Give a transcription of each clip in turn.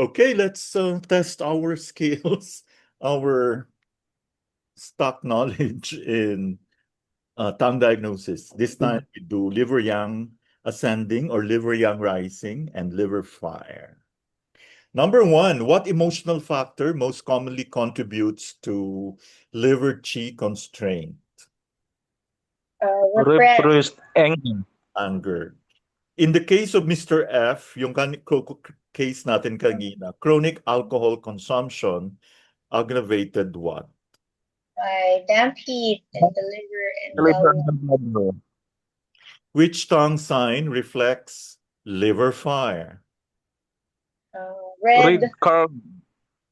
Okay, let's test our skills, our stock knowledge in tongue diagnosis. This time we do liver yang ascending or liver yang rising and liver fire. Number one, what emotional factor most commonly contributes to liver qi constraint? Repressed anger. Anger. In the case of Mr. F, yung case natin kanina, chronic alcohol consumption aggravated what? By damp heat in the liver and Liver gallbladder. and blood. Which tongue sign reflects liver fire? Red. Red curved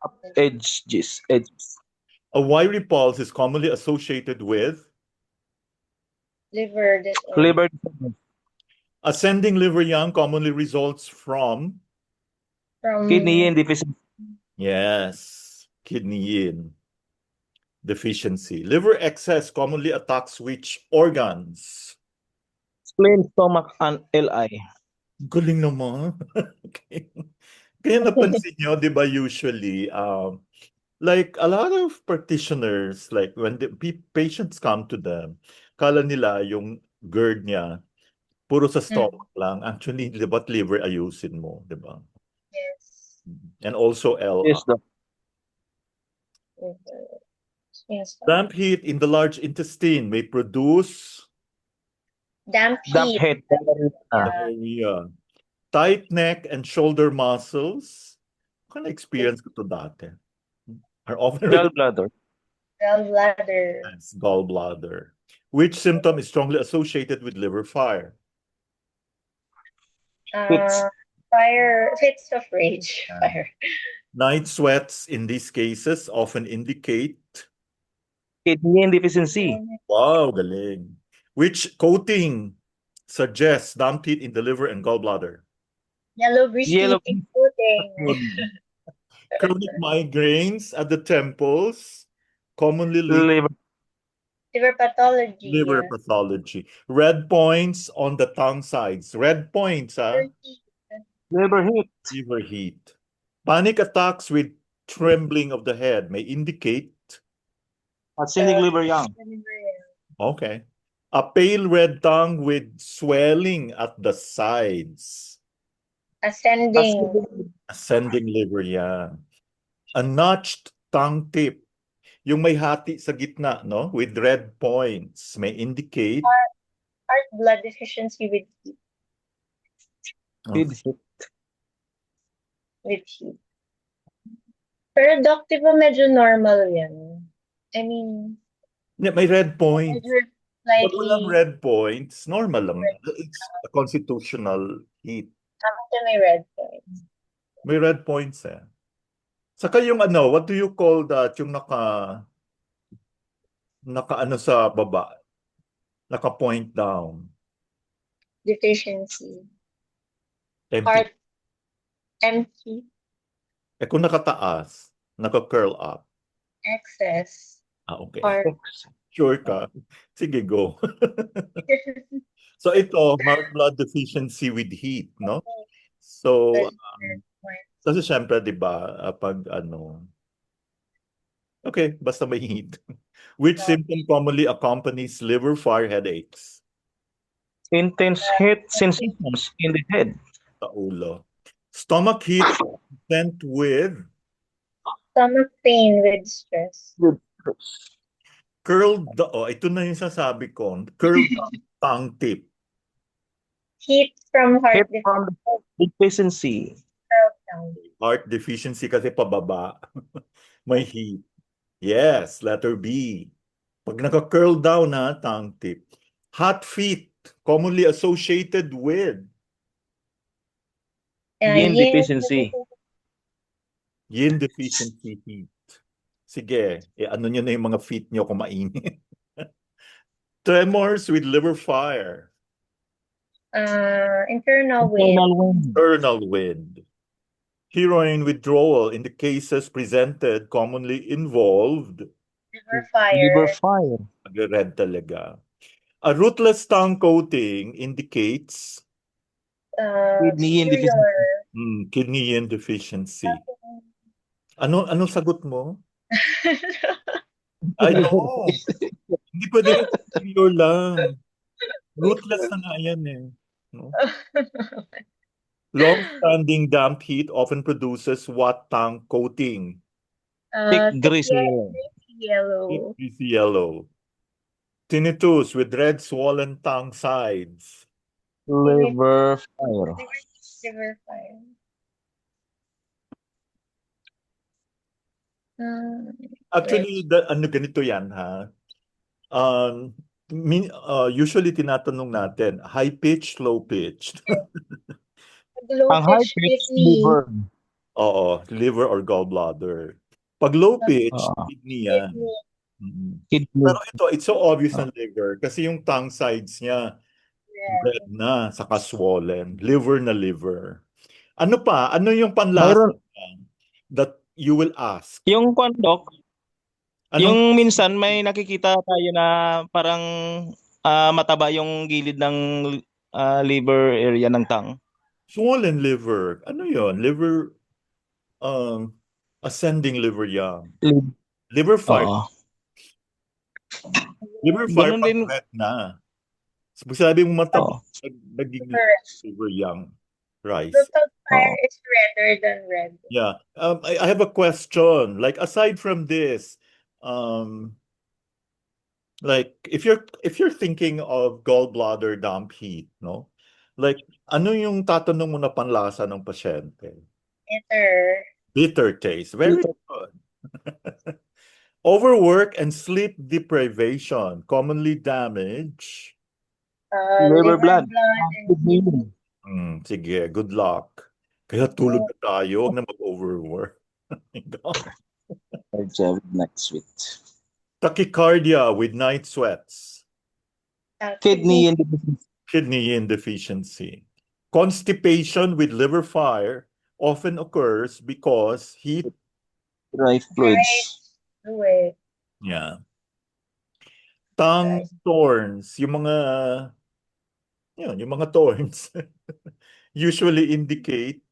up edges. A wiry pulse is commonly associated with Liver disorder. Liver disorder. ascending liver yang commonly results from Kidney yin deficiency. yes, kidney yin deficiency. Liver excess commonly attacks which organs? Spleen, stomach, and LI. Galing naman. Okay. Kaya napansin nyo, di ba, usually, like a lot of practitioners, like when the patients come to them, kala nila yung GERD niya, puro sa stomach lang. Actually, di ba't liver ayusin mo, di ba? Yes. And also LR. Yes, doc. Yes. Damp heat in the large intestine may produce Damp Damp heat. head. diarrhea. Tight neck and shoulder muscles. Ano experience ko to dati? Are often Gallbladder. Gallbladder. as gallbladder. Which symptom is strongly associated with liver fire? Fits. Fire. Fits of rage. Fire. Night sweats in these cases often indicate Kidney yin deficiency. wow, galing. Which coating suggests damp heat in the liver and gallbladder? Yellow grease Yellow coating. Chronic migraines at the temples, commonly Liver. Liver pathology. liver pathology. Red points on the tongue sides. Red points, Liver heat. liver heat. Panic attacks with trembling of the head may indicate Ascending liver yang. okay. A pale red tongue with swelling at the sides. Ascending liver yang. A notched tongue tip. Yung may hati sa gitna, no? With red points may indicate Heart blood deficiency with heat. With heat. Pero doc, di ba medyo normal yan? I mean, yeah, may red points. medyo Pag walang slightly. red points, normal lang. It's a constitutional heat. After may red points. May red points eh. Saka yung ano, what do you call that? Yung naka ano sa baba. Naka-point down. Deficiency. Empty. Heart empty. Eh kung nakataas, naka-curl up. Excess. Okay. Heart. Sure ka? Sige, go. So ito, heart blood deficiency with heat, no? So, kasi syempre, di ba, pag ano, okay, basta may heat. Which symptom commonly accompanies liver fire headaches? Intense heat sensations in the head. Sa ulo. Stomach heat present with Stomach pain with stress. curled, ito na yung sasabi ko, curled tongue tip. Heat from heart Heat from the deficiency. Heart deficiency kasi pababa. May heat. Yes, letter B. Pag naka-curl down na tongue tip. Hot feet, commonly associated with Yin deficiency. yin deficiency heat. Sige, ano nyo na yung mga feet nyo kung mainit. Tremors with liver fire. Internal wind. Internal wind. Heroin withdrawal in the cases presented commonly involved Liver fire. Liver fire. red talaga. A rootless tongue coating indicates Kidney yin deficiency. Kidney yin deficiency. Ano sagot mo? I know. Hindi pwede rin superior lang. Ruthless na nga yan eh. No? Long-standing damp heat often produces what tongue coating? Thick grease. Yellow. It's yellow. Tinnitus with red swollen tongue sides. Liver fire. Liver fire. Actually, ganito yan ha. Usually tinatanong natin, high pitch, low pitch. Low Ang high pitch pitch, kidney. liver. Oo, liver or gallbladder. Pag low pitch, Oo. kidney yan. Kidney. Mhm. Kidney. Pero ito, it's so obvious na liver kasi yung tongue sides niya red na, saka swollen. Liver na liver. Ano pa? Ano yung panlasa Mayroon, that you will ask? yung kondok, Anong yung minsan may nakikita tayo na parang mataba yung gilid ng liver area ng tongue. swollen liver? Ano yon? Liver, ascending liver yang. Liver fire. Oo. Liver fire Ganun pag din. red na. Sabi mo mataba, Oo. naging Correct. liver yang rice. The top fire is redder than red. Yeah. I have a question. Like aside from this, like if you're thinking of gallbladder damp heat, no? Like ano yung tatanong mo na panlasa ng pasyente? Bitter. Bitter taste. Very good. Overwork and sleep deprivation commonly damage. Liver blood. and kidney. Sige, good luck. Kaya tulog na tayo, huwag na mag-overwork. Next week. Tachycardia with night sweats. Kidney and Kidney yin deficiency. Constipation with liver fire often occurs because heat. dry fluids. Fluid. Yeah. Tongue thorns, yung mga thorns usually indicate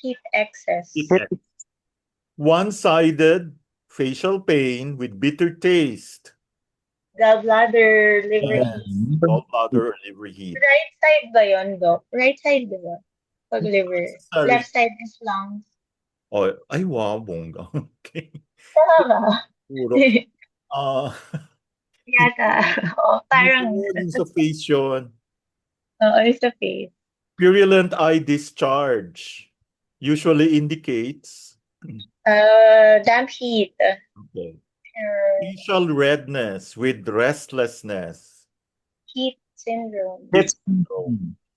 Heat excess. one-sided facial pain with bitter taste. Gallbladder, liver Yes. heat. Gallbladder or liver heat. Right side ba yun, Doc? Right side, di ba? Pag liver. Sorry. Left side is lungs. Oh, ay wow, bongga. Okay. Tama. Puro. Yata. O, parang. Yung sa face yun. Oo, it's the face. Purulent eye discharge usually indicates Damp heat. okay. Facial redness with restlessness. Heat syndrome.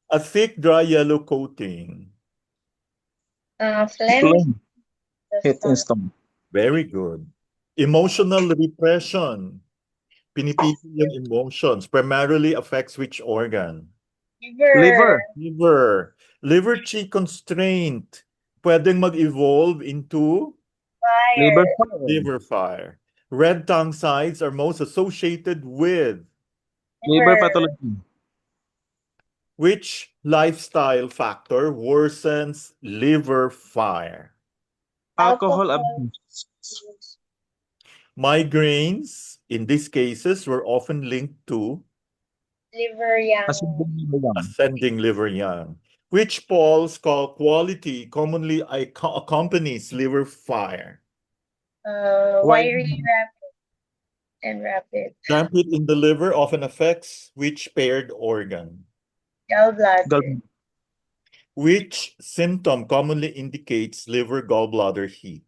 A thick dry yellow coating. Phlegm. Heat and stomach. Very good. Emotional repression. Pinipigil yung emotions. Primarily affects which organ? Liver. Liver chi constraint. Pwedeng mag-evolve into Fire. liver fire. Red tongue sides are most associated with Liver pathology. which lifestyle factor worsens liver fire? Alcohol abuse. Migraines, in these cases, were often linked to Liver yang. ascending liver yang, which Paul's quality commonly accompanies liver fire. Wiry rapid. Damp heat in the liver often affects which paired organ? Gallbladder. Which symptom commonly indicates liver gallbladder heat?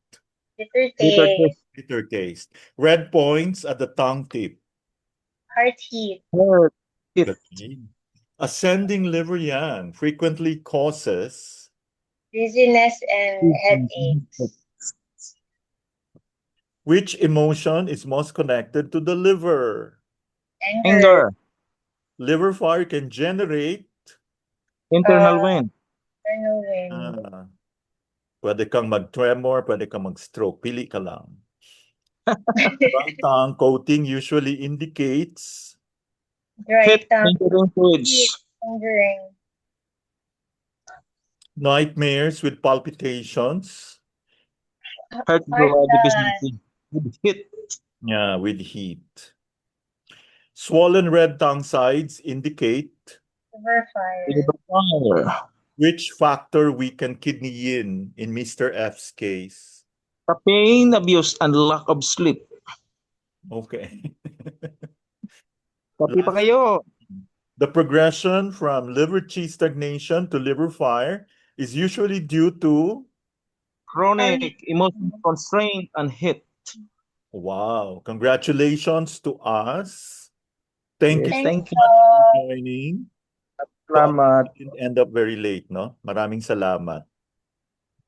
Bitter taste. Bitter taste. Red points at the tongue tip. Heart heat. Ascending liver yang frequently causes Dizziness and headaches. which emotion is most connected to the liver? Anger. Liver fire can generate Internal wind. Internal wind. Pwede kang mag-tremor, pwede kang mag-stroke. Pili ka lang. Dry tongue coating usually indicates Dry tongue. Lingering fluids. Lingering. Nightmares with palpitations. Heart Heart deficiency. With heat. Yeah, with heat. Swollen red tongue sides indicate liver fire. Liver fire. which factor weakened kidney yin in Mr. F's case. Pain, abuse, and lack of sleep. Okay. Kapi pa kayo. The progression from liver qi stagnation to liver fire is usually due to, Chronic emotional constraint and heat. wow, congratulations to us. Thank you Yes, so thank you. much for joining. Salamat. Didn't end up very late, no? Maraming salamat.